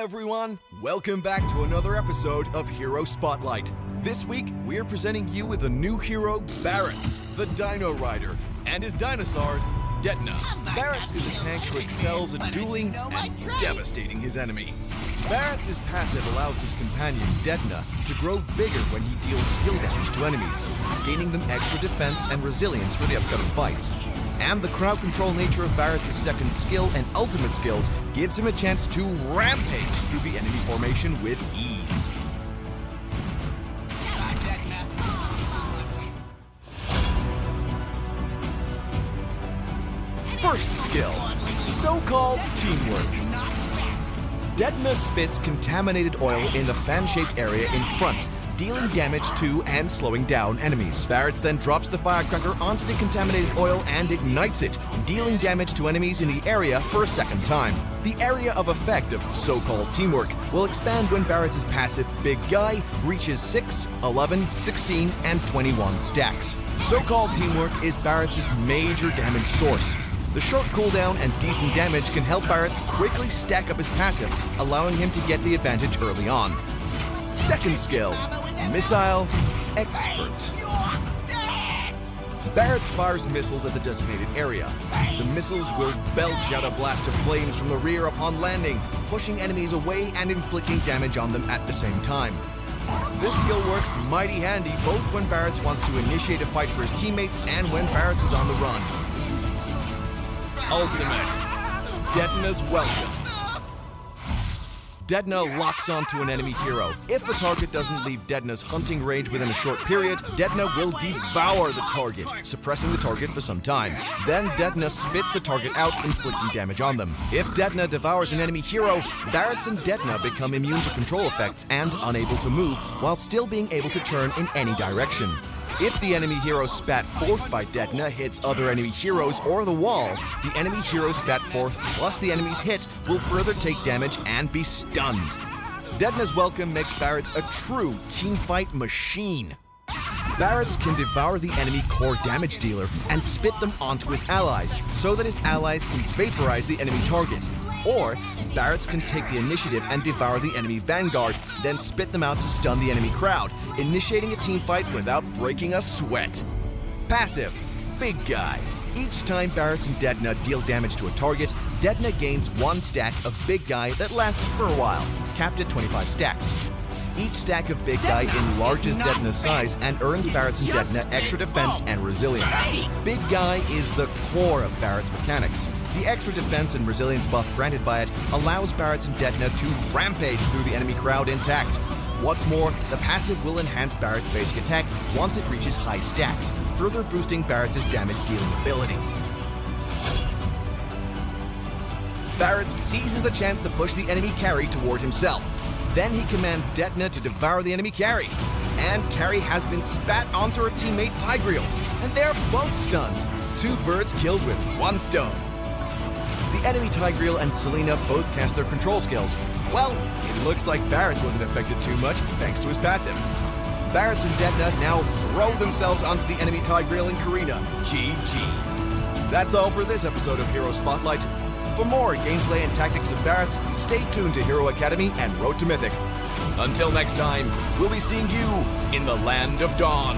everyone! Welcome back to another episode of Hero Spotlight. This week, we're presenting you with a new hero, Barats, the Dino Rider, and his dinosaur, Detna. Barats is a tank who excels at dueling and devastating his enemy. Barats' passive allows his companion, Detna, to grow bigger when he deals skill damage to enemies, gaining them extra defense and resilience for the upcoming fights. And the crowd control nature of Barats' second skill and ultimate skills gives him a chance to rampage through the enemy formation with ease. First skill, so-called teamwork. Detna spits contaminated oil in the fan-shaped area in front, dealing damage to and slowing down enemies. Barats then drops the firecracker onto the contaminated oil and ignites it, dealing damage to enemies in the area for a second time. The area of effect of so-called teamwork will expand when Barats' passive Big Guy reaches 6, 11, 16, and 21 stacks. So-called teamwork is Barats' major damage source. The short cooldown and decent damage can help Barats quickly stack up his passive, allowing him to get the advantage early on. Second skill, Missile Expert. Barats fires missiles at the designated area. The missiles will belch out a blast of flames from the rear upon landing, pushing enemies away and inflicting damage on them at the same time. This skill works mighty handy both when Barats wants to initiate a fight for his teammates and when Barats is on the run. Ultimate, Detna's Welcome. Detna locks onto an enemy hero. If the target doesn't leave Detna's hunting range within a short period, Detna will devour the target, suppressing the target for some time. Then Detna spits the target out, inflicting damage on them. If Detna devours an enemy hero, Barats and Detna become immune to control effects and unable to move, while still being able to turn in any direction. If the enemy hero spat forth by Detna hits other enemy heroes or the wall, the enemy hero spat forth plus the enemy's hit will further take damage and be stunned. Detna's Welcome makes Barats a true teamfight machine. Barats can devour the enemy core damage dealer and spit them onto his allies so that his allies can vaporize the enemy target. Or, Barats can take the initiative and devour the enemy vanguard, then spit them out to stun the enemy crowd, initiating a teamfight without breaking a sweat. Passive, Big Guy. Each time Barats and Detna deal damage to a target, Detna gains 1 stack of Big Guy that lasts for a while, capped at 25 stacks. Each stack of Big Guy enlarges Detna's size and earns Barats and Detna extra defense and resilience. Big Guy is the core of Barats' mechanics. The extra defense and resilience buff granted by it allows Barats and Detna to rampage through the enemy crowd intact. What's more, the passive will enhance Barats' basic attack once it reaches high stacks, further boosting Barats' damage-dealing ability. Barats seizes the chance to push the enemy carry toward himself. Then he commands Detna to devour the enemy carry. And carry has been spat onto her teammate Tigreal, and they're both stunned. 2 birds killed with 1 stone. The enemy Tigreal and Selena both cast their control skills. Well, it looks like Barats wasn't affected too much thanks to his passive. Barats and Detna now throw themselves onto the enemy Tigreal and Karina. GG. That's all for this episode of Hero Spotlight. For more gameplay and tactics of Barats, stay tuned to Hero Academy and Road to Mythic. Until next time, we'll be seeing you in the Land of Dawn.